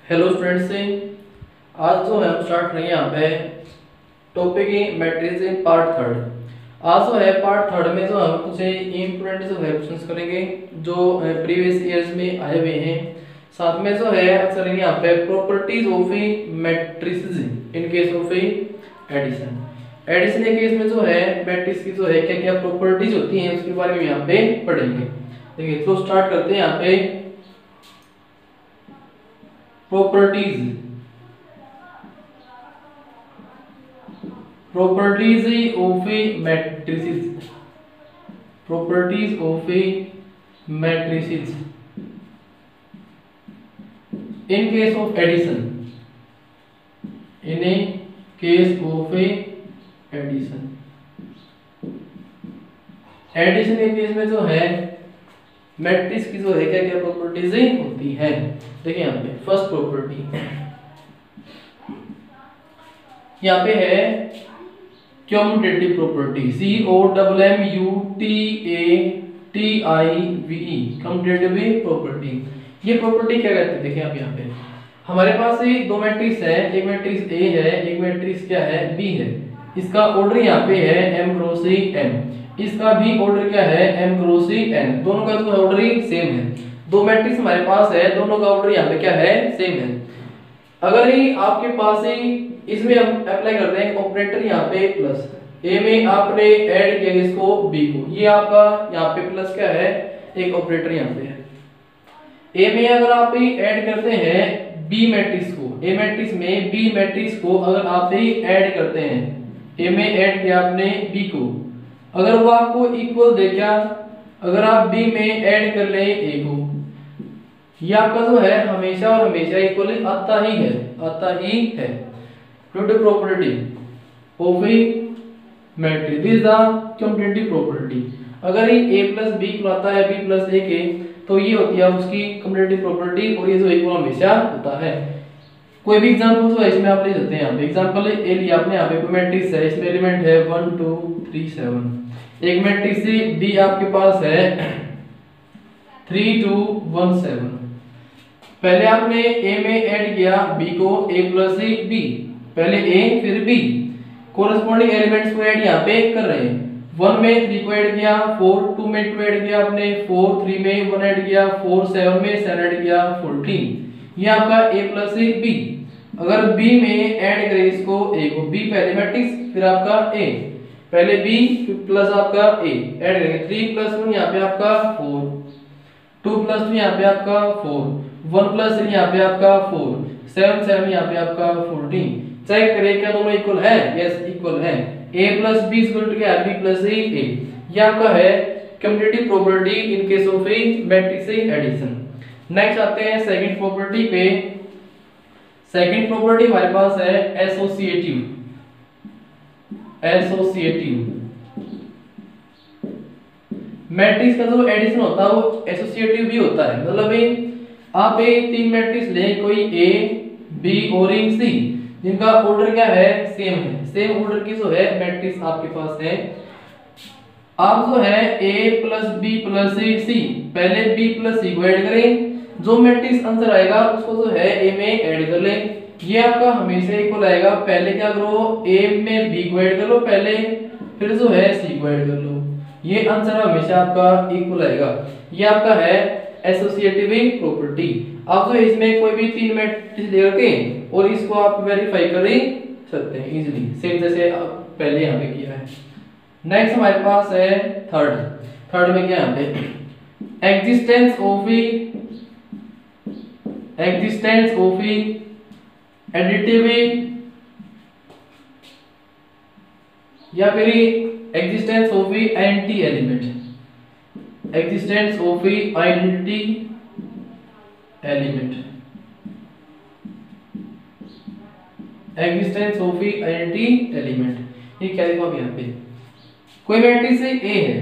Hello students से आज जो है हम स्टार्ट करेंगे यहाँ पे topic matrix in part third. आज जो है पार्ट थर्ड में जो हम कुछ इम्पोर्टेंट जो है क्वेश्चंस करेंगे जो प्रीवियस ईयर्स में आए हुए हैं। साथ में जो है करेंगे यहाँ पे properties of matrices in case of addition. Addition के केस में जो है मैट्रिक्स की जो है क्या क्या प्रॉपर्टीज होती हैं उसके बारे में यहाँ पे पढ़ेंगे। देखिए तो स्टार्ट करते हैं यहाँ पे properties of a matrices in case of addition addition के केस में जो है मैट्रिक्स की जो है क्या क्या प्रॉपर्टीज होती है। देखिए यहाँ पे फर्स्ट प्रॉपर्टी यहाँ पे है commutative property COMMUTATIVE commutative property. ये प्रॉपर्टी क्या कहते हैं देखिए आप यहाँ पे हमारे पास ये दो मैट्रिक्स है, एक मैट्रिक्स A है एक मैट्रिक्स क्या है B है। इसका ऑर्डर यहाँ पे है m क्रॉस n, इसका भी ऑर्डर क्या है m क्रॉस n, दोनों का जो ऑर्डर ही सेम है। दो मैट्रिक्स हमारे पास है, दोनों का ऑर्डर यहाँ पे क्या है सेम है। अगर ही आपके पास ही इसमें हम अप्लाई करते हैं ऑपरेटर यहाँ पे प्लस a में आपने ऐड किया इसको b को, ये आपका यहाँ पे प्लस क्या है एक ऑपरेटर यहाँ पे है। a में अगर आप ऐड करते हैं b मैट्रिक्स को, a मैट्रिक्स में b मैट्रिक्स को अगर आप ऐड करते हैं, a में ऐड किया आपने b को, अगर वो आपको इक्वल दे क्या, अगर आप b में ऐड कर ले a को, ये आपका जो है हमेशा और हमेशा इक्वल आता ही है। Commutative property of a matrix this the commutative property. अगर ये a प्लस b आता है b प्लस a के तो ये होती है उसकी कम्यूटेटिव प्रॉपर्टी और ये जो इक्वल हमेशा होता है। कोई भी एग्जांपल जो है इसमें आप ले सकते हैं। यहाँ पे एग्जांपल ए लिया आपने, यहाँ पे कोई मैट्रिक्स है, इसमें एलिमेंट है 1 2 3 7। एक मैट्रिक्स b आपके पास है 3 2 1 7। पहले आपने a में ऐड किया b को a प्लस b, पहले a फिर b, कोरस्पॉन्डिंग एलिमेंट्स को ऐड यहाँ पे कर रहे हैं। 1 में 3 को ऐड किया 4, 2 में 2 ऐड किया आपने 4, 3 में 1 ऐड किया 4, 7 में 7 ऐड किया 14। ये आपका a प्लस b। अगर b में ऐड करें इसको a को, b पहले मैट्रिक्स फिर आपका a, पहले b फिर प्लस आपका a ऐड करेंगे 3 प्लस 1 यहाँ पे आपका 4, 2 प्लस 2 यहाँ पे आपका 4, 1 प्लस 3 यहाँ पे आपका 4, 7 7 यहाँ पे आपका 14। चेक करें क्या दोनों इक्वल है? यस इक्वल है। a plus b equal to क्या है b प्लस a। ये आपका है commutative property in case of a matrix addition. Next आते हैं सेकंड प्रॉपर्टी पे। सेकंड प्रॉपर्टी हमारे पास है एसोसिएटिव। मैट्रिक्स का जो एडिशन होता है वो एसोसिएटिव भी होता है। मतलब आप ये तीन मैट्रिक्स ले, कोई a b और c, जिनका ऑर्डर क्या है सेम है, सेम ऑर्डर की जो है मैट्रिक्स आपके पास है। आप जो है a plus b plus c, पहले b प्लस c को ऐड करें, जो मैट्रिक्स आंसर आएगा उसको जो है a में ऐड कर लें। ये आपका हमेशा इक्वल आएगा। पहले क्या करो a में b को ऐड कर लो पहले, फिर जो है c को ऐड कर लो, ये आंसर हमेशा आपका इक्वल आएगा। ये आपका है एसोसिएटिव प्रॉपर्टी। आप जो इसमें कोई भी तीन मैट्रिक्स ले रखे और इसको आप वेरीफाई कर ही सकते हैं इजीली, सेम जैसे आप पहले यहाँ पे किया है। नेक्स्ट हमारे पास है थर्ड में क्या यहाँ पे एग्जिस्टेंस ऑफ एडिटिव या फिर existence of identity element. Existence of identity element, existence of identity element. ये क्या देखो अब यहाँ पे कोई मैट्रिक्स ए है,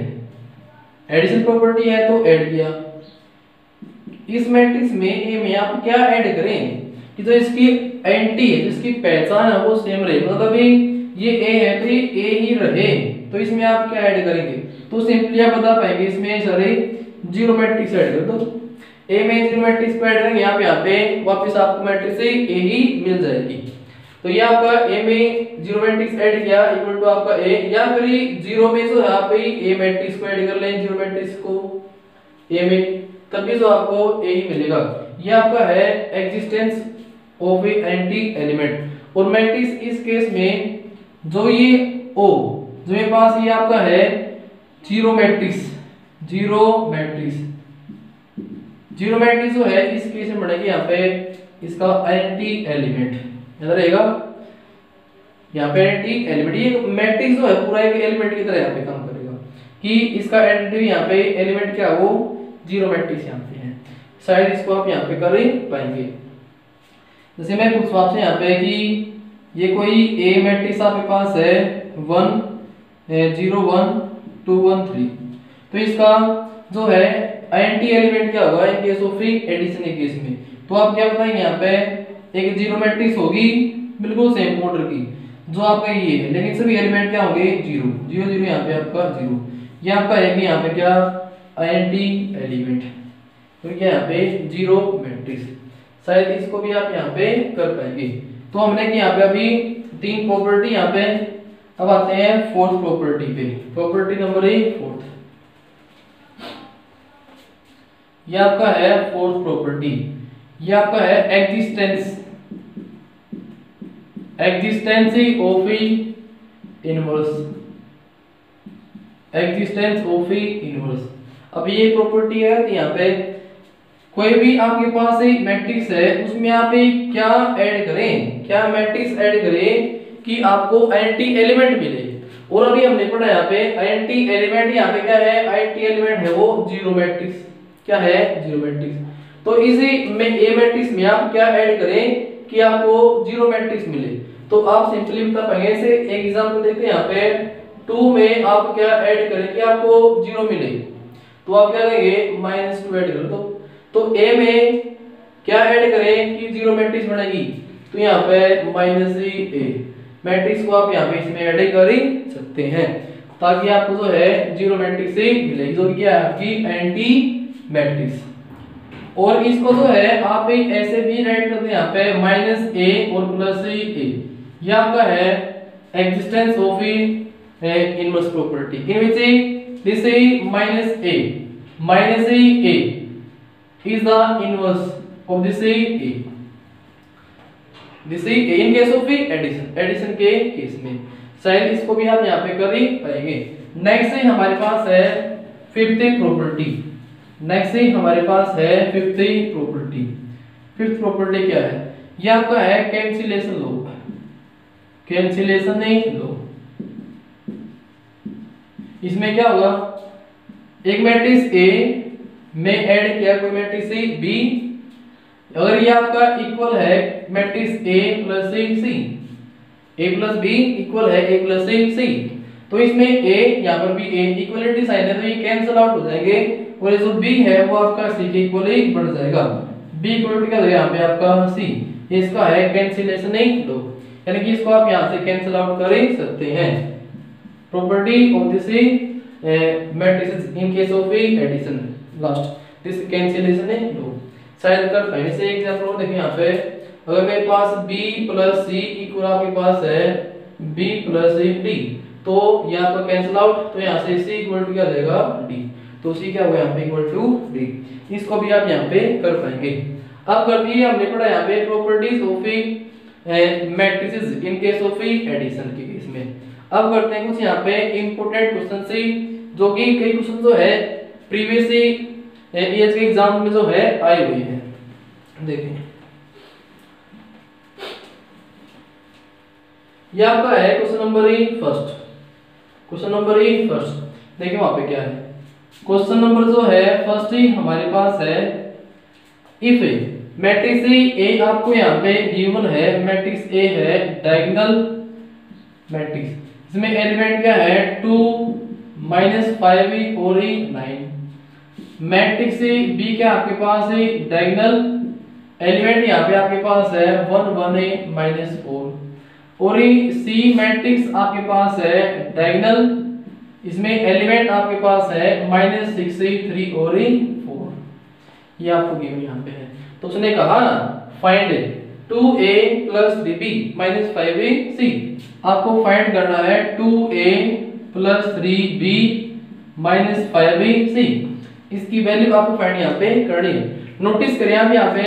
एडिशन प्रॉपर्टी है तो ऐड किया। इस मैट्रिक्स में ए में आप क्या ऐड करें कि जो इसकी आइडेंटिटी है, जिसकी पहचान है वो सेम रहे। मतलब ये ए है तो ये ए ही रहे, तो इसमें आप क्या ऐड करेंगे तो सिंपली आप बता पाएंगे इसमें सारे जीरो मैट्रिक्स ऐड कर दो। ए में जीरो मैट्रिक्स को ऐड करेंगे यहाँ पे वापस आपको मैट्रिक्स ए ही मिल जाएगी। तो ये आपका ए में जीरो मैट्रिक्स ऐड किया इक्वल टू आपका ए, या फिर जीरो में जो यहाँ पे ए मैट्रिक्स को ऐड कर लें, जीरो मैट्रिक्स को ए में, तब भी जो आपको ए ही मिलेगा। ये आपका है existence of A anti element. और मैट्रिक्स इस केस में जो ये ओ जो मेरे पास ये आपका है जीरो मैट्रिक्स, जीरो मैट्रिक्स जो है इस केस में बढ़ेगी यहाँ पे इसका एंटी एलिमेंट, याद रहेगा यहाँ पे एंटी एलिमेंट। ये मैट्रिक्स जो है पूरा एक एलिमेंट की तरह यहाँ पे काम करेगा कि इसका एंटी यहाँ पे एलिमेंट क्या वो जीरो मैट्रिक्स यहाँ पे है। शायद इसको आप यहाँ पे कर ही पाएंगे। जैसे मैं पूछूं आपसे यहाँ पे कि ये कोई ए मैट्रिक्स आपके पास है 1 0 1 2 1 3, तो इसका जो है एंटी एलिमेंट क्या होगा इन केस ऑफ एडिशन के केस में। तो आप क्या बताएंगे यहाँ पे एक जीरो मैट्रिक्स होगी बिल्कुल सेम ऑर्डर की जो आपका ये है, लेकिन सभी एलिमेंट क्या होंगे जीरो जीरो जीरो, यहाँ पे आपका जीरो, ये आपका है कि यहाँ पे क्या एंटी एलिमेंट, तो क्या यहाँ पे जीरो मैट्रिक्स। शायद इसको भी आप यहाँ पे कर पाएंगे। तो हमने कि यहाँ पे अभी तीन प्रॉपर्टी यहाँ पे, अब आते हैं फोर्थ प्रॉपर्टी पे। प्रॉपर्टी नंबर 4, ये आपका है फोर्थ प्रॉपर्टी, ये आपका है existence of inverse, existence of inverse. अब ये प्रॉपर्टी है यहाँ पे कोई भी आपके पास एक मैट्रिक्स है उसमें आप क्या ऐड करें, क्या मैट्रिक्स ऐड करें कि आपको एंटी एलिमेंट मिले। और अभी हमने पढ़ा यहाँ पे एंटी एलिमेंट, यहाँ पे क्या है एंटी एलिमेंट है वो जीरो मैट्रिक्स, क्या है जीरो मैट्रिक्स। तो इसी में ए मैट्रिक्स में आप क्या ऐड करें कि आपको जीरो मैट्रिक्स मिले। तो आप सिंपली बता पाएंगे। ऐसे एक एग्जांपल देखते हैं यहाँ पे 2 में आप क्या ऐड करें कि आपको जीरो मिले, तो आप क्या करेंगे -2 ऐड कर दो। तो ए में क्या ऐड करें कि जीरो मैट्रिक्स बनेगी, तो यहाँ पे -a मैट्रिक्स को आप यहाँ पे इसमें ऐड कर ही सकते हैं ताकि आपको जो है जीरो मैट्रिक्स ही मिलेगी जो क्या है आपकी एंटी मैट्रिक्स। और इसको जो है आप ऐसे भी राइट करते हैं यहाँ पे -a और +a, ये आपका है existence of inverse property in which this -a is the inverse of this a in case of addition के केस में। शायद इसको भी आप यहाँ पे कर ही पाएंगे। नेक्स्ट से हमारे पास है फिफ्थ प्रॉपर्टी, फिफ्थ प्रॉपर्टी क्या है, ये आपका है कैंसिलेशन लॉ। इसमें क्या होगा, एक मैट्रिक्स ए में ऐड किया कोई मैट्रिक्स बी, अगर ये आपका इक्वल है matrix A plus C, A plus B equal है ए प्लस सी, तो इसमें ए यहाँ पर भी ए इक्वलिटी साइन है तो ये कैंसिल आउट हो जाएंगे और ये जो बी है वो आपका सी के इक्वल ही बन जाएगा। बी इक्वल क्या हो गया यहाँ पे आपका सी, इसका है कैंसिलेशन लॉ, यानी कि इसको आप यहाँ से कैंसिल आउट कर ही सकते हैं। Property of this matrix in case of addition, last this cancellation law. शायद कर पाएंगे। से एग्जांपल और देखिए यहाँ पे, अगर मेरे पास b प्लस सी इक्वल आपके पास है b प्लस d, तो यहाँ पर कैंसिल आउट, तो यहाँ से c इक्वल टू क्या आ जाएगा d, तो c क्या होगा यहाँ पे इक्वल टू d। इसको भी आप यहाँ पे कर पाएंगे। अब कर दिए हमने पढ़ा यहाँ पे properties of matrices in case of addition के केस में। अब करते हैं कुछ यहाँ पे इंपोर्टेंट क्वेश्चन से, जो कि कई क्वेश्चन जो है प्रीवियस ईयर के एग्जाम में जो है आए हुए हैं। देखिए ये आपका है क्वेश्चन नंबर फर्स्ट, देखिए वहां पे क्या है। क्वेश्चन नंबर जो है फर्स्ट ही हमारे पास है, इफ मैट्रिक्स ए आपको यहाँ पे गिवन है, मैट्रिक्स ए है डायगोनल मैट्रिक्स, इसमें एलिमेंट क्या है 2 -5 और 9। मैट्रिक्स बी क्या आपके पास है डायगोनल एलिमेंट यहाँ पे आपके पास है 1 1 -4, और सी मैट्रिक्स आपके पास है डायगोनल, इसमें एलिमेंट आपके पास है -6 3 और 4। ये आपको गिवन यहाँ पे है। तो उसने कहा फाइंड 2a + 3b - 5ac, आपको फाइंड करना है 2a + 3b - 5ac। इसकी वैल्यू आपको फाइंड यहाँ पे करनी है। नोटिस करें आप यहाँ पे a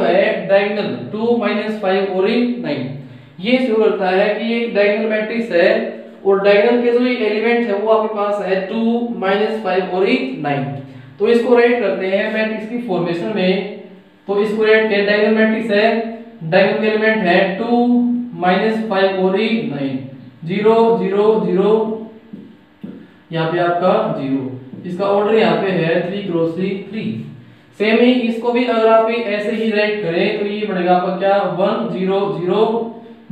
है डायगोनल 2 - 5 और 9। ये शुरू होता है कि ये डायगोनल मैट्रिक्स है और डायगोनल के जो एलिमेंट है वो आपके पास है 2 - 5 और 9। तो इसको राइट करते हैं मैट्रिक्स की फॉर्मेशन में। तो इसको राइट के डायगोनल मैट्रिक्स है, डायगोनल के एलिमेंट है 2 - 5 और 9, 0 0 0, यहाँ पे आपका 0। इसका ऑर्डर यहाँ पे है 3 × 3। सेम ही इसको भी अगर आप ऐसे ही राइट करें तो ये बनेगा आपका क्या 1 0 0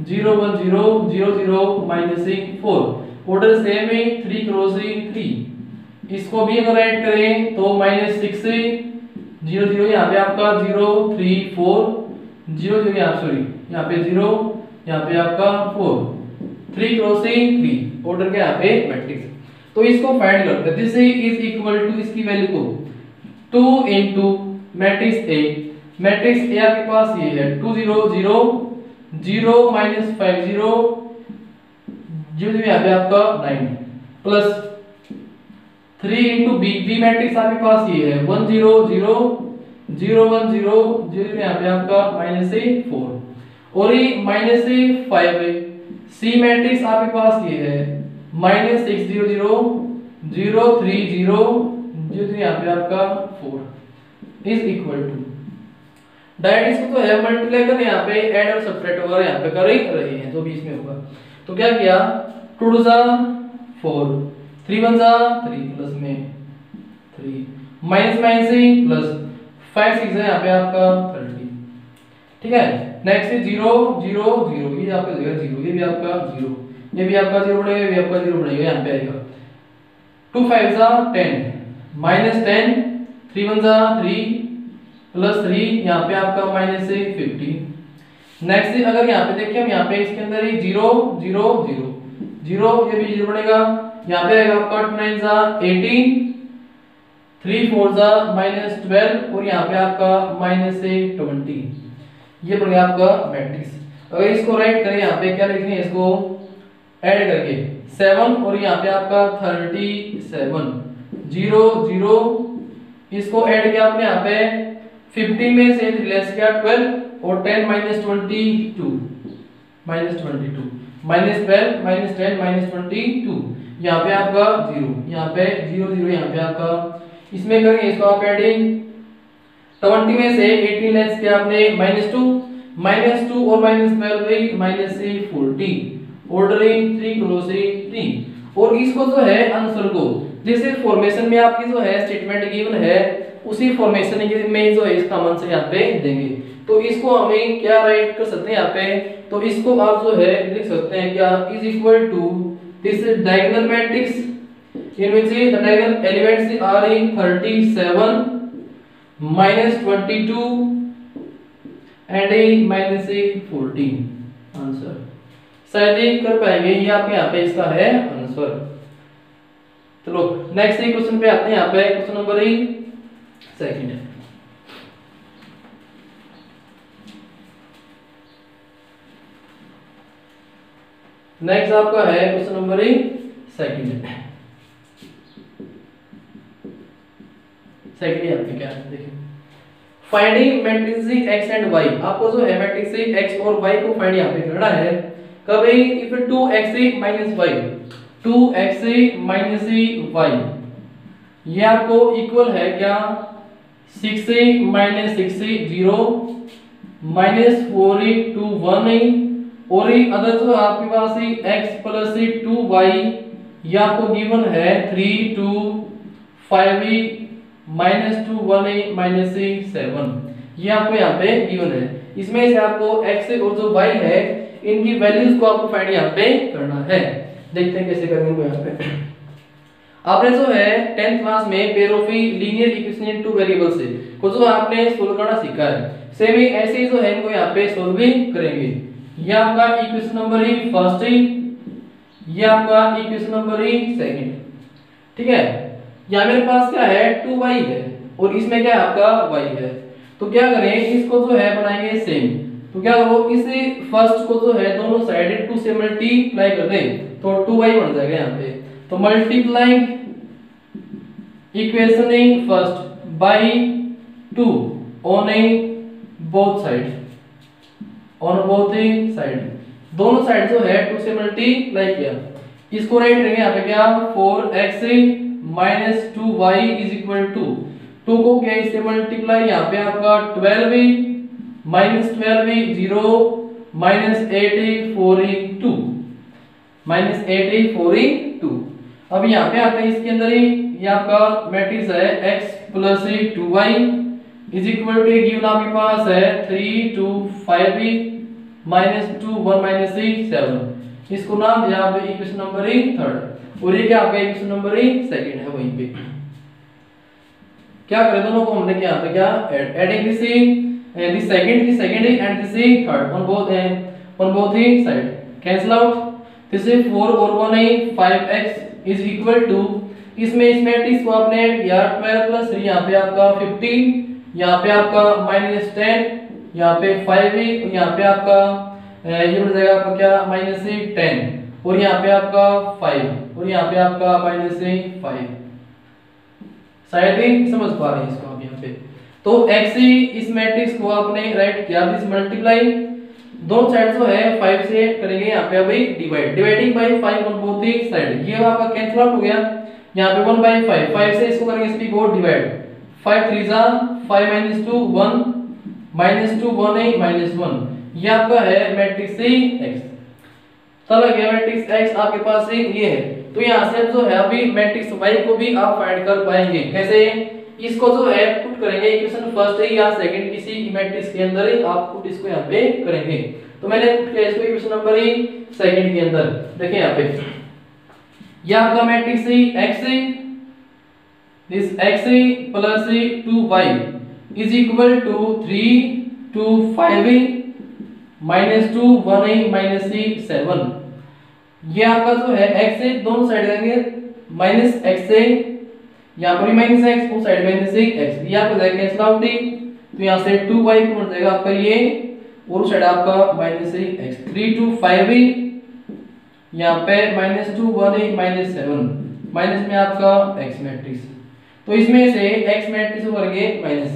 0 1 0 0 0 -4। ऑर्डर सेम है 3 × 3। इसको भी अगर राइट करें तो -6 0 0, यहाँ पे आपका 0 3 4 0 0, यहाँ सॉरी यहाँ पे 0, यहाँ पे आपका 4, 3 × 3 ऑर्डर के यहाँ पे मैट्रिक्स। तो इसको फाइंड करते हैं। दिस इज इक्वल टू इसकी वैल्यू को 2 × मैट्रिक्स A। मैट्रिक्स A आपके पास ये है 2 0 0 0 - 5 0 0 यहाँ पे आपका 9 प्लस 3 × B मैट्रिक्स आपके पास ये है 1 0 0 0 1 0 0 यहाँ पे आपका -4 और ये -5 C मैट्रिक्स आपके पास ये है -6 0 0 0 3 0 0 यहाँ पे आपका 4 इज इक्वल टू डायरेक्ट इसको तो है मल्टीप्लाई कर यहाँ पे ऐड और सब्ट्रैक्ट वगैरह यहाँ पे कर ही रहे हैं जो बीच में होगा। तो क्या किया 2 2 4 3 1 3 प्लस में 3 माइनस प्लस 5 6 है यहाँ पे आपका 30। ठीक है, नेक्स्ट है 0 0 0, ये आपका हो जाएगा 0, ये भी आपका 0, ये भी आपका 0 बनेगा, ये भी आपका 0 बनेगा, यहाँ पे आएगा 2 5 10 -10 3 1 3 प्लस 3 यहाँ पे आपका -15। नेक्स्ट अगर यहाँ पे देखिए हम यहाँ पे इसके अंदर ही 0 0 0 0, ये भी 0 बनेगा, यहाँ पे आएगा आपका 2 9 18 3 4 -12 और यहाँ पे आपका -20, ये बनेगा आपका मैट्रिक्स। अगर इसको राइट करें यहाँ पे क्या लिखेंगे, इसको ऐड करके 7 और यहाँ पे आपका 37 0 0, इसको ऐड किया आपने यहाँ पे 15 में से लेस किया 12 और 10 - 22 -22 -12 -10 -22, यहाँ पे आपका 0, यहाँ पे 0 0, यहाँ पे आपका इसमें करेंगे इसको आप एडिंग 20 में से 18 लेस किया आपने -2 और -12 -40 ऑर्डरिंग 3 × 3। और इसको जो है आंसर को जैसे फॉर्मेशन में आपकी जो है स्टेटमेंट गिवन है उसी फॉर्मेशन में जो है इसका आंसर यहाँ पे देंगे। तो इसको हमें क्या राइट कर सकते हैं यहाँ पे, तो इसको आप जो है लिख सकते हैं क्या is equal to this diagonal matrix in which the diagonal elements are in 37 -22 and -14 answer. शायद ये कर पाएंगे, ये आपके यहाँ पे इसका है आंसर। चलो नेक्स्ट क्वेश्चन पे आते हैं। यहाँ पे क्वेश्चन नंबर 2 है। नेक्स्ट आपका है क्वेश्चन नंबर 2 है। सेकंड आपके क्या है देखिए, finding matrix x and y। आपको जो है मैट्रिक्स x और y को फाइंड यहाँ पे करना है। कभी if 2x - y 2x - y ये आपको इक्वल है क्या 6 - 6 0 -4 2 1 और अदर जो आपके पास x + 2y ये आपको गिवन है 3 2 5 -2 1 -7 ये आपको यहाँ पे गिवन है। इसमें से आपको x और जो y है इनकी वैल्यूज को आपको फाइंड यहाँ पे करना है। देखते हैं कैसे करेंगे यहाँ पे। आपने जो है 10th क्लास में pair of linear equation in two variables से को जो आपने सोल्व करना सीखा है, सेम ही ऐसे ही जो है इनको यहाँ पे सोल्व भी करेंगे। ये आपका इक्वेशन नंबर फर्स्ट, ये आपका इक्वेशन नंबर 2। ठीक है, यहाँ मेरे पास क्या है 2y है और इसमें क्या है आपका y है। तो क्या करें, इसको जो है बनाएंगे सेम। तो क्या करो, इस फर्स्ट को जो है दोनों साइड 2 से मल्टीप्लाई कर दें तो 2y बन जाएगा यहाँ पे। तो multiplying equation in first by 2 on A both side, on both side, दोनों साइड जो है 2 से मल्टीप्लाई किया। इसको राइट करेंगे यहाँ पे क्या 4x minus 2y is equal to 2 को क्या इससे मल्टीप्लाई, यहाँ पे आपका 12 माइनस 12 0 माइनस 8 4 2 माइनस 8 4 2। अब यहाँ पे आते हैं इसके अंदर ही, ये आपका मैट्रिक्स है x plus 2y is equal to given आपके पास है 3 2 5 माइनस 2 1 माइनस 7। इसको नाम दिया पे इक्वेशन नंबर 3 और ये क्या आपका इक्वेशन नंबर 2 है। वहीं पे क्या करें, दोनों को हमने क्या पे क्या adding this second and this third on both side cancel out. This 4 और 1 है 5x इज इक्वल टू, इसमें इस मैट्रिक्स को आपने ऐड किया 12 प्लस 3 यहाँ पे आपका 15, यहाँ पे आपका माइनस 10, यहाँ पे 5 है, यहाँ पे आपका ये बन जाएगा आपका क्या माइनस 10 और यहाँ पे आपका 5 और यहाँ पे आपका माइनस 5। शायद ही समझ पा रहे हैं इसको आप यहाँ पे। तो x इस मैट्रिक्स को आपने राइट किया, दिस मल्टीप्लाई दोनों साइड जो है 5 से करेंगे यहाँ पे अभी dividing by 5 on both side, ये आपका कैंसिल आउट हो गया। यहाँ पे 1 बाय 5 से इसको करेंगे इसकी को डिवाइड, 5 3 जा 5 माइनस 2 1 माइनस 2 1 है माइनस 1, ये आपका है मैट्रिक्स x। चलो गया मैट्रिक्स x आपके पास ये है। तो यहाँ से जो है अभी मैट्रिक्स y को भी आप फाइंड कर पाएंगे। कैसे, इसको जो है पुट करेंगे इक्वेशन फर्स्ट है या सेकंड किसी मैट्रिक्स के अंदर ही आप पुट इसको यहाँ पे करेंगे। तो मैंने पुट किया इसको इक्वेशन नंबर 2 के अंदर। देखिए यहाँ पे ये आपका matrix x this x plus 2y is equal to 3 2 5 minus 2 1 minus 7। ये आपका जो है x से दोनों साइड देंगे माइनस x से, यहाँ पर माइनस x उस साइड माइनस x, ये आपका जाएगा कैंसिल आउट। तो यहाँ से 2y को बन जाएगा आपका ये और उस साइड आपका माइनस x 3 2 5 यहाँ पे माइनस 2 1 माइनस 7 माइनस में आपका x मैट्रिक्स। तो इसमें से x मैट्रिक्स को करेंगे माइनस,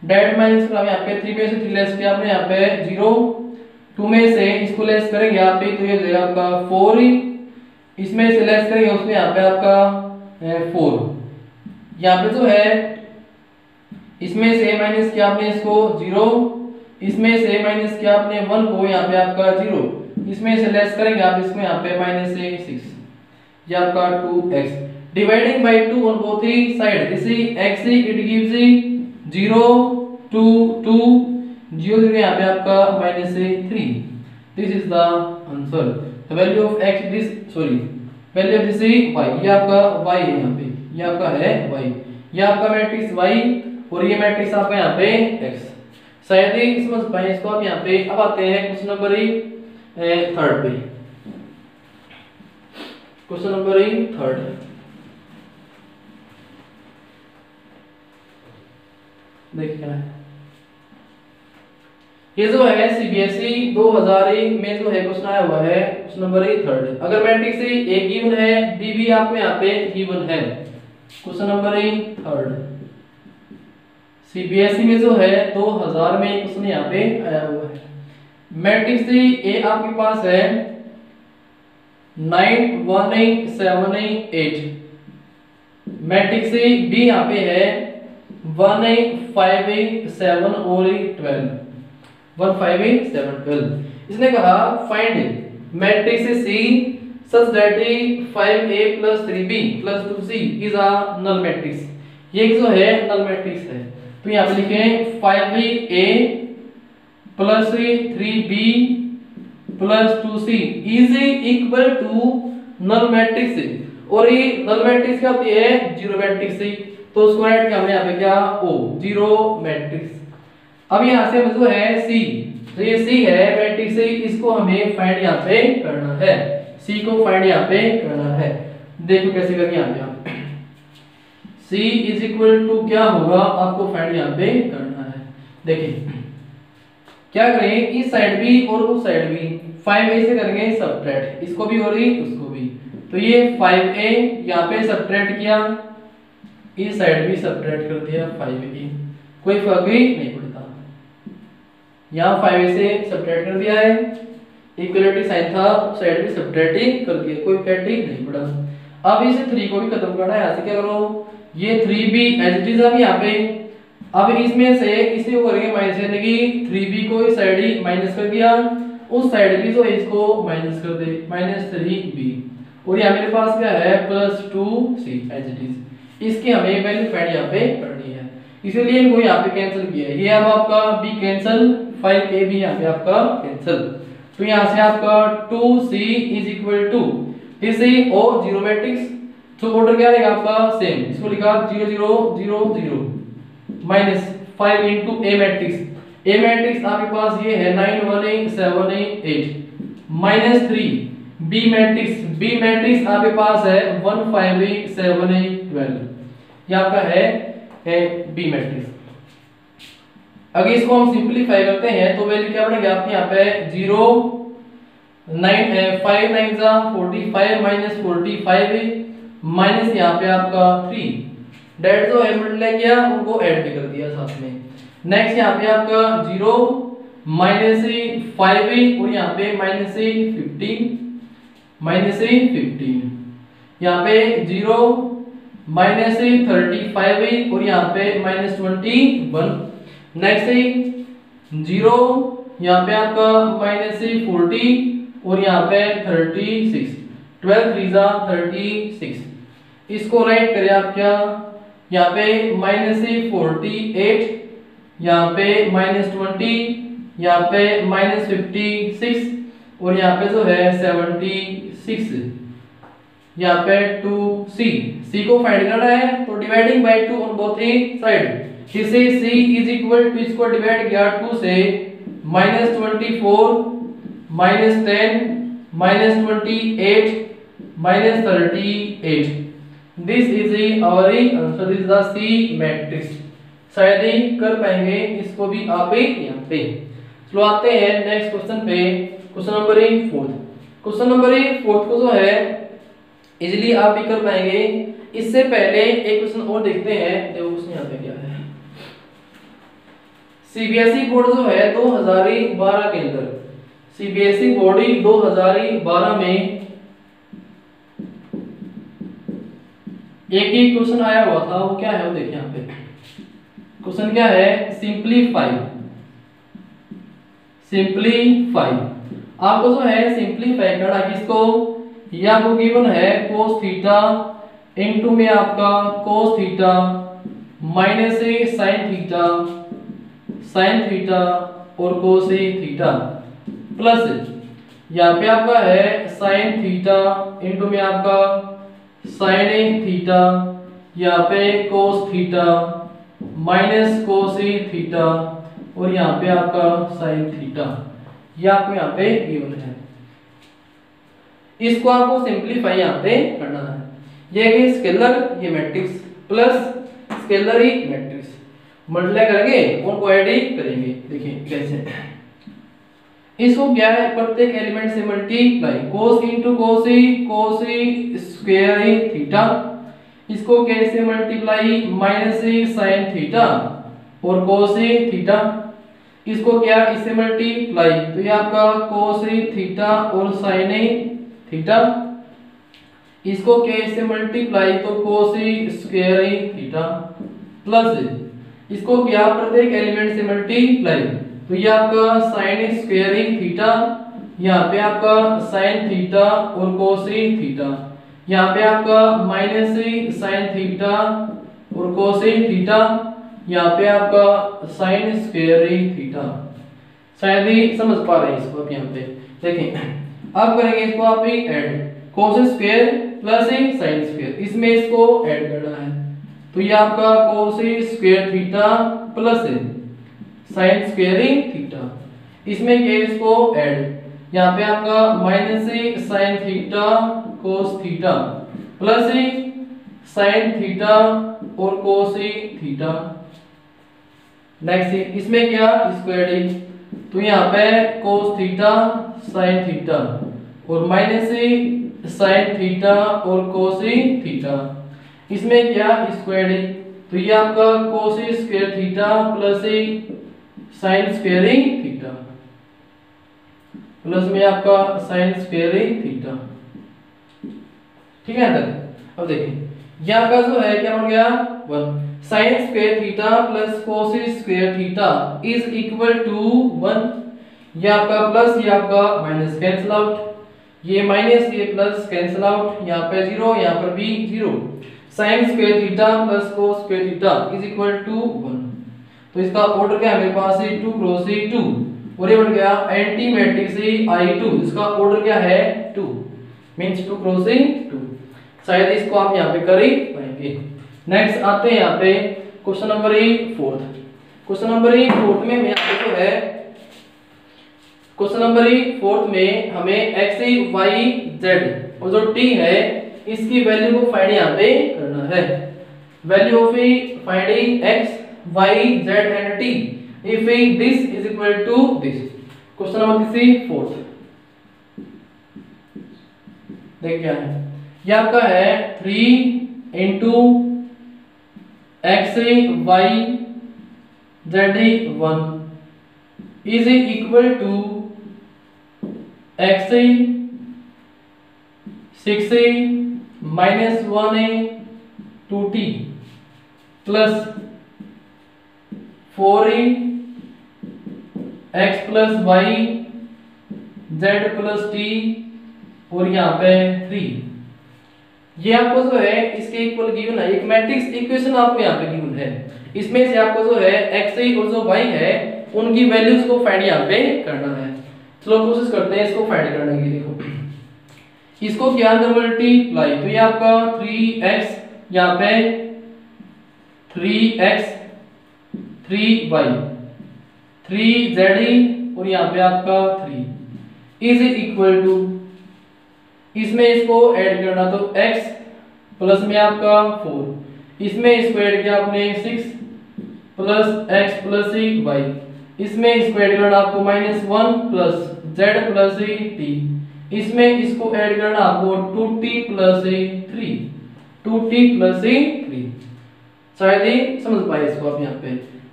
डायरेक्ट माइनस कर यहाँ पे 3 में से 3 लेस किया आपने यहाँ पे 0, 2 में से इसको लेस करेंगे यहाँ पे तो ये जाएगा आपका 4, इसमें से लेस करेंगे उसमें यहाँ पे आपका 4, यहाँ पे जो है इसमें से माइनस किया आपने इसको 0, इसमें से माइनस किया आपने 1 को यहाँ पे आपका 0, इसमें से लेस करेंगे आप इसमें यहाँ पे माइनस 6, ये आपका 2x dividing by 2 on both side, this x it gives 0 2 2 0 यहाँ पे आपका minus 3। This is the answer. The value of x this value of this y, ये आपका y है यहाँ पे, ये आपका है y, ये आपका मैट्रिक्स y और ये मैट्रिक्स आपका यहाँ पे x। शायद ही समझ पाए इसको आप यहाँ पे। अब आते हैं क्वेश्चन नंबर 3 पे। क्वेश्चन नंबर 3 देखिए, ये जो है सीबीएसई 2000 में जो है क्वेश्चन आया हुआ है क्वेश्चन नंबर 3। अगर मैट्रिक्स ए गिवन है बी भी आपको यहाँ पे गिवन है, क्वेश्चन नंबर 3 सीबीएसई में जो है 2000 में क्वेश्चन यहाँ पे आया हुआ है। मैट्रिक्स ए आपके पास है 9 1 7 8, मैट्रिक्स बी यहाँ पे है 1 5 7 और 12, 1 5 7 12। इसने कहा find matrix C such that 5a plus 3b plus 2c is a null matrix. ये जो है नल मैट्रिक्स है। तो यहाँ पे लिखें 5a plus 3b plus 2c is equal to null matrix. और ये नल मैट्रिक्स क्या होती है, जीरो मैट्रिक्स। तो उसको राइट किया हमने यहाँ पे क्या ओ जीरो मैट्रिक्स। अब यहाँ से जो है C, तो ये C है मैट्रिक्स, इसको हमें फाइंड यहाँ पे करना है, C को फाइंड यहाँ पे करना है। देखो कैसे करेंगे यहाँ पे आप। C इज इक्वल टू क्या होगा आपको फाइंड यहाँ पे करना है। देखिए क्या करेंगे, इस साइड भी और उस साइड भी 5a से करेंगे सब्ट्रैक्ट, इसको भी और उसको भी। तो ये 5a यहाँ पे सब्ट्रैक्ट किया, इस साइड भी सब्ट्रैक्ट कर दिया 5a, कोई फर्क ही नहीं पड़ता। यहाँ 5a से सब्ट्रैक्ट कर दिया है, इक्वलिटी साइन था, साइड भी सब्ट्रैक्ट कर दिया, कोई इफेक्ट ही नहीं पड़ा। अब इस 3 को भी खत्म करना है, यहाँ से क्या करो, ये 3 भी एज इट इज अब यहाँ पे, अब इसमें से इसे को करेंगे माइनस, यानी कि 3b को इस साइड ही माइनस कर दिया, उस साइड भी जो है इसको माइनस कर दे, -3b, और यहाँ मेरे पास क्या है +2c एज इट इज। इसकी हमें वैल्यू फाइंड यहाँ पे करनी है, इसीलिए इनको यहाँ पे कैंसिल किया है। ये अब आपका b कैंसिल, 5a भी यहाँ पे आपका कैंसिल, तो यहाँ से आपका 2c इज इक्वल टू इसे और जीरो मैट्रिक्स, तो ऑर्डर क्या रहेगा आपका सेम, इसको लिखा 0 0 0 0 minus 5 into a matrix, a matrix आपके पास ये है 9 1 8 7 8 minus 3 b matrix, b matrix आपके पास है 1 5 8 7 8 12, ये आपका है b मैट्रिक्स। अगर इसको हम सिंपलीफाई करते हैं तो वैल्यू क्या बनेगी आपके यहाँ पे 0 9 5 9 जा 45 माइनस 45 माइनस यहाँ पे आपका 3, डेट जो है मल्टीप्लाई किया उनको ऐड भी कर दिया साथ में। नेक्स्ट यहाँ पे आपका 0 माइनस 5 और यहाँ पे -15 यहाँ पे 0 माइनस 35 और यहाँ पे -21। नेक्स्ट 0 यहाँ पे आपका -40 और यहाँ पे 36, 12 3 जा 36, इसको राइट करें आप क्या, यहाँ पे -48, यहाँ पे -20, यहाँ पे -56 और यहाँ पे जो है 76, यहाँ पे 2c को फाइंड करना है, तो dividing by 2 on both side, इसे c इज इक्वल टू इसको डिवाइड किया 2 से -24 -10 -28 -38, this is our answer, this is the C matrix. शायद ही कर पाएंगे इसको भी आप यहाँ पे। चलो आते हैं नेक्स्ट क्वेश्चन पे, क्वेश्चन नंबर 4। क्वेश्चन नंबर 4 को जो है इजीली आप भी कर पाएंगे। इससे पहले एक क्वेश्चन और देखते हैं, देखो क्वेश्चन यहाँ पे क्या है। सीबीएसई बोर्ड जो है 2012 के अंदर, सीबीएसई बोर्ड 2012 में एक ही क्वेश्चन आया हुआ था, वो क्या है वो देखिए यहाँ पे। क्वेश्चन क्या है, सिंप्लीफाई आपको जो है सिंप्लीफाई करना किसको, या आपको गिवन है cos थीटा इनटू में आपका cos theta minus sin theta और cos थीटा प्लस यहाँ पे आपका है sin थीटा इनटू में आपका sin थीटा, यहाँ पे cos theta minus cos theta और यहाँ पे आपका sin थीटा, ये आपको यहाँ पे गिवन है। इसको आपको सिंपलीफाई यहाँ पे करना है। ये है स्केलर, ये मैट्रिक्स प्लस स्केलर ही मैट्रिक्स मल्टीप्लाई करेंगे, उनको ऐड ही करेंगे। देखिए कैसे, इसको क्या है प्रत्येक एलिमेंट से multiply, cos into cos square theta, इसको कैसे मल्टीप्लाई माइनस sin थीटा और cos थीटा, इसको क्या इससे मल्टीप्लाई, तो ये आपका cos थीटा और sin थीटा, इसको क्या इससे मल्टीप्लाई तो cos स्क्वायर थीटा प्लस इसको क्या प्रत्येक एलिमेंट से मल्टीप्लाई, तो ये आपका sin स्क्वायर थीटा, यहाँ पे आपका sin थीटा और cos थीटा, यहाँ पे आपका माइनस sin थीटा और cos थीटा, यहाँ पे आपका sin स्क्वायर थीटा। शायद ही समझ पा रहे हैं इसको। अब यहाँ पे देखें, अब करेंगे इसको आप ही add, cos square plus sin square, इसमें इसको ऐड करना है, तो ये आपका cos square theta plus sin square theta, इसमें क्या इसको ऐड, यहाँ पे आपका minus sin theta cos theta plus sine theta और कोस थीटा। नेक्स्ट इसमें क्या स्क्वायर डी, तो यहाँ पे कोस थीटा साइन थीटा और माइनस साइन थीटा और कोस थीटा। इसमें क्या स्क्वायर डी, तो ये आपका कोस square theta plus sign square theta plus में आपका साइन स्क्वायर थीटा। ठीक है तक। अब देखिए यहाँ का जो है क्या बन गया 1 sine square theta plus cos square theta is equal to 1। ये आपका प्लस ये आपका माइनस कैंसिल आउट, ये माइनस ये प्लस कैंसिल आउट, यहाँ पे 0 यहाँ पर भी 0। Sine square theta plus cos square theta is equal to 1। तो इसका ऑर्डर क्या है मेरे पास 2 क्रॉस 2 और ये बन गया एंटी मैट्रिक्स I2, इसका ऑर्डर क्या है 2 मींस 2 क्रॉस 2। शायद इसको आप यहाँ पे कर ही पाएंगे। नेक्स्ट आते हैं यहाँ पे क्वेश्चन नंबर 4। क्वेश्चन नंबर 4 में यहाँ पे जो है क्वेश्चन नंबर 4 में हमें x y z और जो t है इसकी वैल्यू को फाइंड यहाँ पे करना है। Value of finding x y z and t if this is equal to this। Question number 4 देख क्या है, ये आपका है 3 into x y z 1 is equal to x 6 minus 1 2t plus 4 x plus y z plus t और यहाँ पे 3। ये आपको जो है इसके इक्वल गिवन है, एक मैट्रिक्स इक्वेशन आपको यहाँ पे गिवन है। इसमें से आपको जो है x और जो y है उनकी वैल्यूज को फाइंड यहाँ पे करना है। चलो कोशिश करते हैं इसको फाइंड करने की। देखो इसको क्या अंदर मल्टीप्लाई, तो ये आपका 3x यहाँ पे 3x 3y 3z और यहाँ पे आपका 3 इज इक्वल टू, इसमें इसको ऐड करना तो x प्लस में आपका 4, इसमें इसको ऐड किया आपने 6 प्लस x प्लस y, इसमें इसको ऐड करना आपको -1 प्लस z प्लस t, इसमें इसको ऐड करना आपको 2t प्लस 3 2t प्लस 3। शायद ही समझ पाए इसको आप यहाँ पे।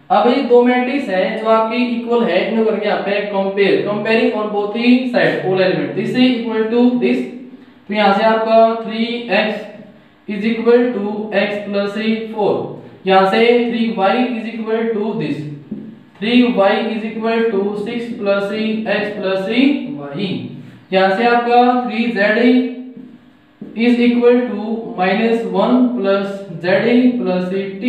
अब ये दो मैट्रिक्स है जो आपकी इक्वल है, इनको करके यहाँ पे कंपेयरिंग ऑन बोथ ही side all element, this is equal to this. तो यहाँ से आपका 3x is equal to x plus 4, यहाँ से 3y is equal to this 3y is equal to 6 plus x plus y, यहाँ से आपका 3z is equal to -1 plus z plus t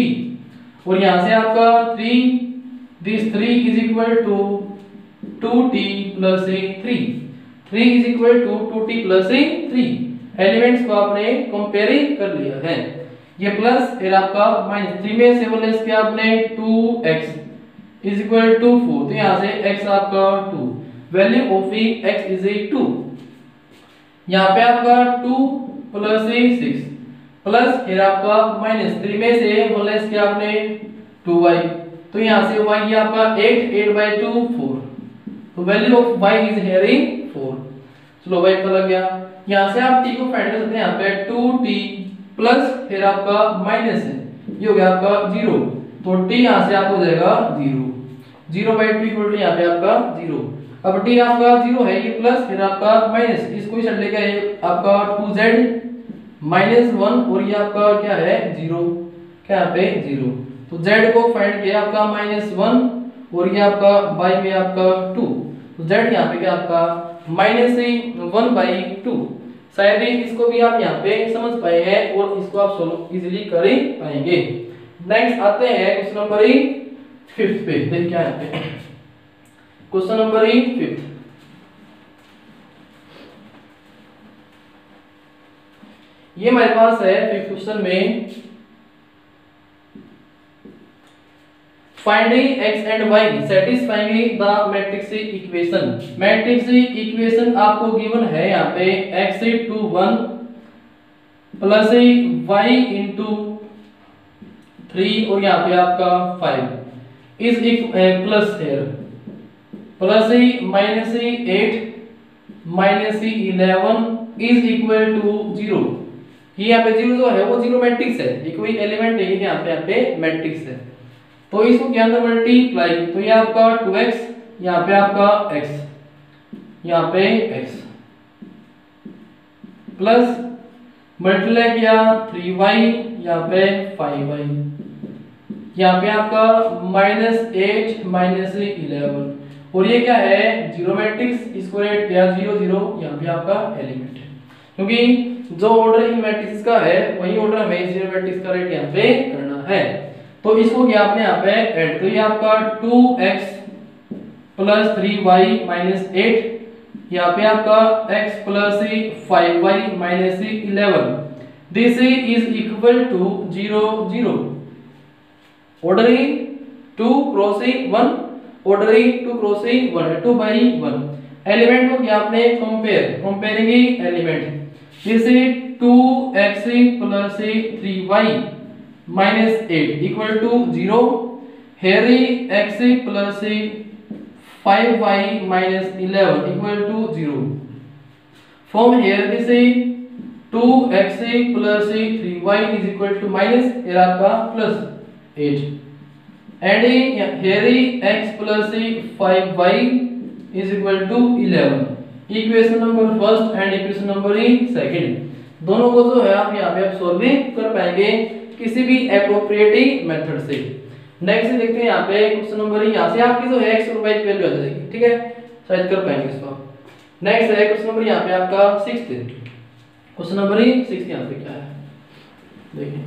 और यहाँ से आपका 3 is equal to 2t plus 3 is equal to 2t plus 3। Elements को आपने comparing कर लिया है। ये प्लस फिर आपका -3 में से बोले इसके आपने 2x इज इक्वल टू 4, तो यहाँ से x आपका 2, वैल्यू ऑफ x इज 2। यहाँ पे आपका 2 प्लस 6 प्लस फिर आपका -3 में से बोले इसके आपने 2y, तो यहाँ से y ये आपका 8/2 4, तो value of y is here 4। चलो y पता लग गया। यहाँ से आप t को फाइंड कर सकते हैं, यहाँ पे 2t प्लस फिर आपका माइनस है ये हो गया आपका 0, तो t यहाँ से आपको हो जाएगा 0/2 इक्वल टू यहाँ पे आपका 0। अब t आपका 0 है, ये प्लस फिर आपका माइनस, इसको ही छड़ लेगा ये आपका 2z -1 और ये आपका क्या है 0, क्या यहाँ पे 0, तो z को फाइंड किया आपका -1 और ये आपका y में आपका 2, तो z यहाँ पे क्या आपका -1/2। शायद इसको भी आप यहाँ पे समझ पाए हैं और इसको आप सोल्व इजीली कर ही पाएंगे। नेक्स्ट आते हैं क्वेश्चन नंबर 5 पे। देखिए क्या यहाँ पे क्वेश्चन नंबर 5, ये हमारे पास है 5th क्वेश्चन में finding x and y satisfying the matrix equation. Matrix equation आपको गिवन है यहाँ पे x to 1 plus Y into 3 और यहाँ पे आपका 5 is plus here plus minus 8 minus 11 is equal to 0। ये यहाँ पे 0 जो है वो जीरो मैट्रिक्स है, ये कोई एलिमेंट नहीं है, यहाँ पे मैट्रिक्स है। तो इसको क्या अंदर मल्टीप्लाई, तो ये आपका 2x, यहाँ पे आपका x, यहाँ पे x प्लस मल्टीप्लाई किया 3y, यहाँ पे 5y, यहाँ पे आपका -8 -11 और ये क्या है जीरो मैट्रिक्स, इसको रेट किया 0 0, यहाँ पे आपका एलिमेंट है, क्योंकि जो ऑर्डर इन मैट्रिक्स का है वही ऑर्डर हमें जीरो मैट्रिक्स का रेट यहाँ पे करना है। तो इसको क्या आपने यहाँ पे ऐड, तो ये आपका 2x प्लस 3y माइनस 8, यहाँ पे आपका x plus 5y minus 11, this is equal to 0 0। Ordering 2 crossing 1, ordering 2 crossing 1, 2 by 1। Element को क्या आपने कंपेयरिंग एलिमेंट, जैसे 2x plus 3y minus 8 equal to 0, here x plus 5y minus 11 equal to 0. From here this is 2x plus 3y is equal to minus, here आपका plus 8 and here x plus 5y is equal to 11। Equation number first and equation number second दोनों को जो है आप यहाँ पे आप solve कर पाएंगे किसी भी एप्रोप्रिएट मेथड से। नेक्स्ट देखते हैं यहाँ पे क्वेश्चन नंबर, यहाँ से आपकी जो है x और y की वैल्यू आ जाएगी, ठीक है, साइज कर पाएंगे इसको। नेक्स्ट है क्वेश्चन नंबर यहाँ पे आपका 6, क्वेश्चन नंबर 6 यहाँ पे क्या है देखिए,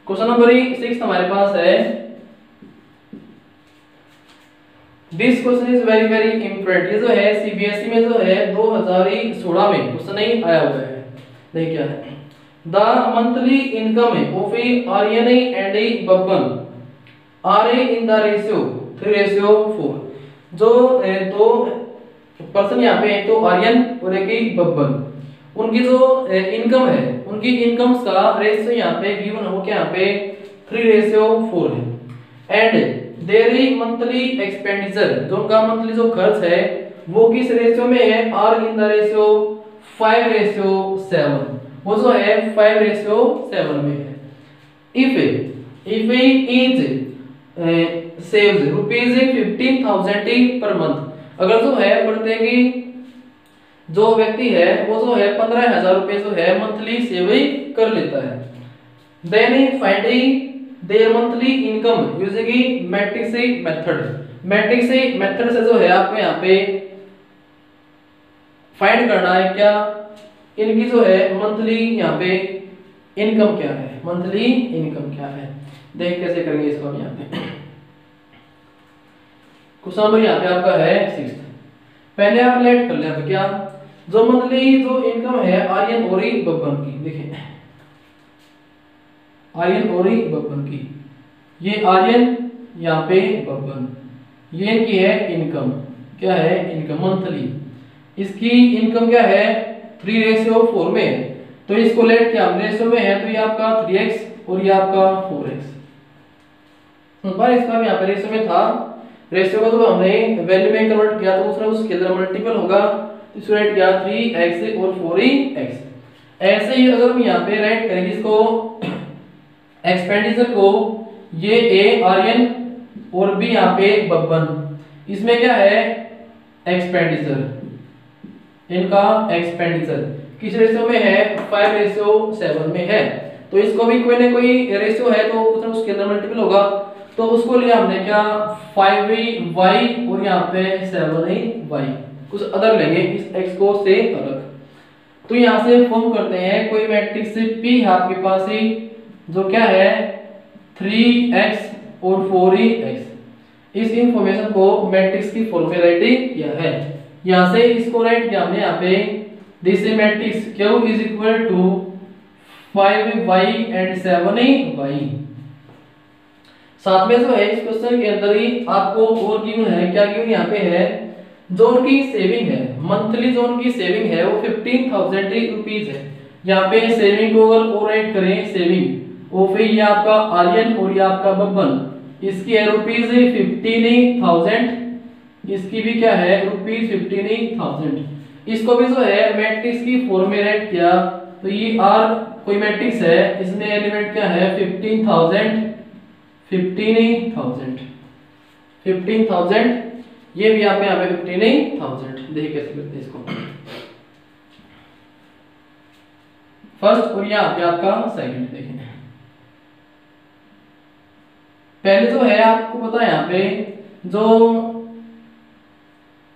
क्वेश्चन नंबर 6 हमारे पास है, this question is very very important. ये जो है सीबीएसई में जो है 2016 में क्वेश्चन नहीं आया हुआ है, देखिए क्या है, the monthly income of a Aryan and a Babban are in the ratio 3:4। जो तो पर्सन यहाँ पे तो आर्यन और एक बब्बन, उनकी जो इनकम है उनकी इनकम्स का रेशियो यहाँ पे गिवन हो क्या यहाँ पे 3:4 है। एंड देयर मंथली एक्सपेंडिचर, जो उनका मंथली जो खर्च है वो किस रेशियो में है, आर इन द रेशियो 5:7, वो जो है 5:7 में है। If is saves rupees 15,000 per month, अगर जो है प्रत्येक जो व्यक्ति है वो जो है 15,000 रुपए जो है मंथली सेव कर लेता है, then finding their monthly income using matrix method. Matrix method से जो है आपको यहाँ पे फाइंड करना है क्या, इनकी जो है मंथली यहाँ पे इनकम क्या है, मंथली इनकम क्या है, देख कैसे करेंगे इसको हम यहाँ पे। क्वेश्चन नंबर यहाँ पे आपका है 6, पहले आप लेट कर ले क्या, जो मंथली जो इनकम है आर्यन और बब्बन की, देखिए आर्यन और बब्बन की, ये आर्यन यहाँ पे बब्बन, ये इनकी है इनकम, क्या है इनकम मंथली, इसकी इनकम क्या है 3:4 में है, तो इसको लेट क्या हम रेशियो में है, तो ये आपका 3x और ये आपका 4x, पर इसका भी यहाँ पे रेशियो में था, रेशियो को तो हमने वैल्यू में कन्वर्ट किया तो उसने उसके अंदर मल्टीपल होगा, तो इसको राइट किया 3x और 4x। ऐसे ही अगर हम यहाँ पे राइट करेंगे इसको एक्सपेंडिचर को, ये ए आर्यन और बी यहाँ पे बब्बन, इसमें क्या है एक्सपेंडिचर, इनका एक्सपेंडिचर किस रेशियो में है 5:7 में है, तो इसको भी कोई ना कोई रेशियो है तो कुछ उसके अंदर मल्टीपल होगा, तो उसको लिया हमने क्या 5y और यहाँ पे 7y, कुछ अदर लेंगे इस x को से अलग। तो यहाँ से फॉर्म करते हैं कोई मैट्रिक्स P आपके पास ही जो क्या है 3x और 4x, इस इंफॉर्मेशन को मैट्रिक्स की फॉर्म में राइटिंग किया है, यहाँ से इसको राइट किया हमने यहाँ पे, this matrix Q is equal to 5y and 7y। साथ में जो है इस क्वेश्चन के अंदर ही आपको और गिवन है, क्या गिवन यहाँ पे है जो उनकी सेविंग है, मंथली जो उनकी सेविंग है वो 15,000 रुपीज है। यहाँ पे सेविंग को अगर ओवरराइट करें सेविंग और फिर ये आपका आर्यन और ये आपका बब्बन, इसकी है रुपीज 15,000, इसकी भी क्या है रुपीज 15,000। इसको भी जो है मैट्रिक्स की फॉर्म में राइट किया तो ये आर कोई मैट्रिक्स है, इसमें एलिमेंट क्या है 15,000 15,000, ये भी यहाँ पे 15,000। देखिए कैसे करते हैं इसको, फर्स्ट और यहाँ पे आपका सेकंड। देखिए पहले जो है आपको पता है यहाँ पे जो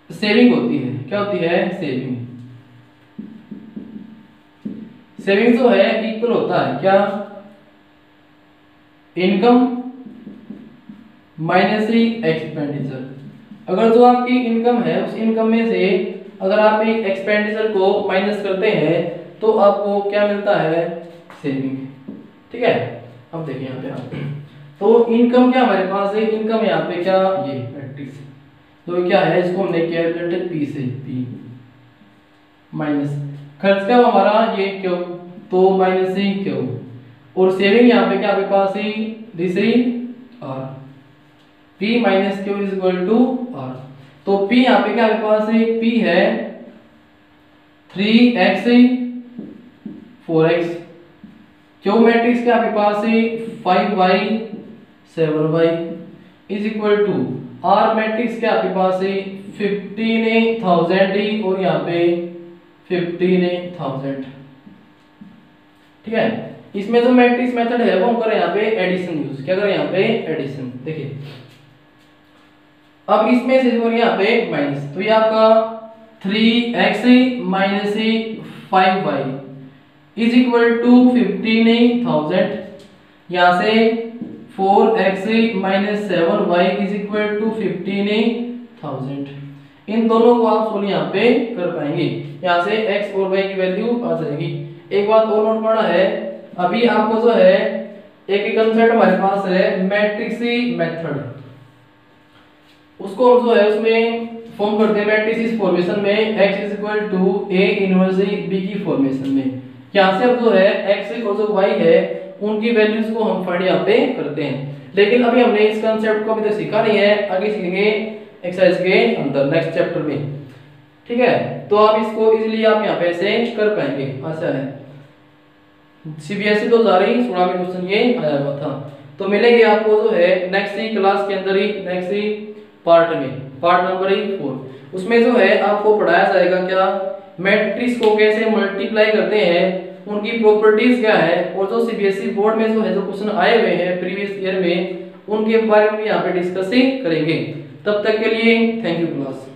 सेविंग होती है, क्या होती है सेविंग जो है इक्वल होता है क्या इनकम माइनस एक्सपेंडिचर। अगर जो आपकी इनकम है उस इनकम में से अगर आप एक एक्सपेंडिचर को माइनस करते हैं तो आपको क्या मिलता है सेविंग। ठीक है, अब देखिए यहाँ पे आप तो इनकम क्या हमारे पास है, इनकम यहाँ पे क्या ये मैट्रिक्स, तो क्या है इसको हमने कैलकुलेटेड पी से पी माइनस खर्च क्या हमारा ये क्यों, तो माइनस ही क्यों, और सेविंग यहाँ पे क्या आपके पास ही this R, P minus Q is equal to R. तो P यहाँ पे क्या आपके पास है, P है 3x 4x, क्यू मैट्रिक्स क्या आपके पास है 5y 7y is equal to R matrix क्या आपके पास है 15,000 और यहाँ पे 15,000। ठीक है, इसमें जो मैट्रिक्स मेथड है वो हम करें यहाँ पे एडिशन यूज, क्या करें यहाँ पे एडिशन। देखिए अब इसमें से जो यहाँ पे माइनस, तो ये आपका 3x minus 5y is equal to 15,000, यहाँ से 4x minus 7y is equal to 15,000। इन दोनों को आप सोल्व यहाँ पे कर पाएंगे, यहाँ से x और y की वैल्यू आ जाएगी। एक बात और नोट करना है, अभी आपको जो है एक कंसेप्ट हमारे पास है मैट्रिक्स मेथड, उसको हम जो है उसमें फॉर्म करते हैं मैट्रिक्स फॉर्मेशन में x is equal to a inverse b की फॉर्मेशन में। यहाँ से अब जो है x और जो y है उनकी वैल्यूज को हम फाइंड यहाँ पे करते हैं, लेकिन अभी हमने इस कंसेप्ट को अभी तक सीखा नहीं है, आगे सीखेंगे एक्सरसाइज के अंदर नेक्स्ट चैप्टर में। ठीक है, तो आप इसको इजीली आप यहाँ पे ऐसे कर पाएंगे, आशा है। CBSE 2016 में क्वेश्चन ये आया हुआ था। तो मिलेंगे आपको जो है नेक्स्ट क्लास के अंदर ही, नेक्स्ट पार्ट में, पार्ट नंबर 4, उसमें जो है आपको पढ़ाया जाएगा क्या मैट्रिक्स को कैसे मल्टीप्लाई करते हैं, उनकी प्रॉपर्टीज क्या है, और जो CBSE बोर्ड में जो है जो क्वेश्चन आए हुए हैं प्रीवियस ईयर में उनके बारे में यहाँ पे डिस्कस करेंगे। तब तक के लिए थैंक यू क्लास।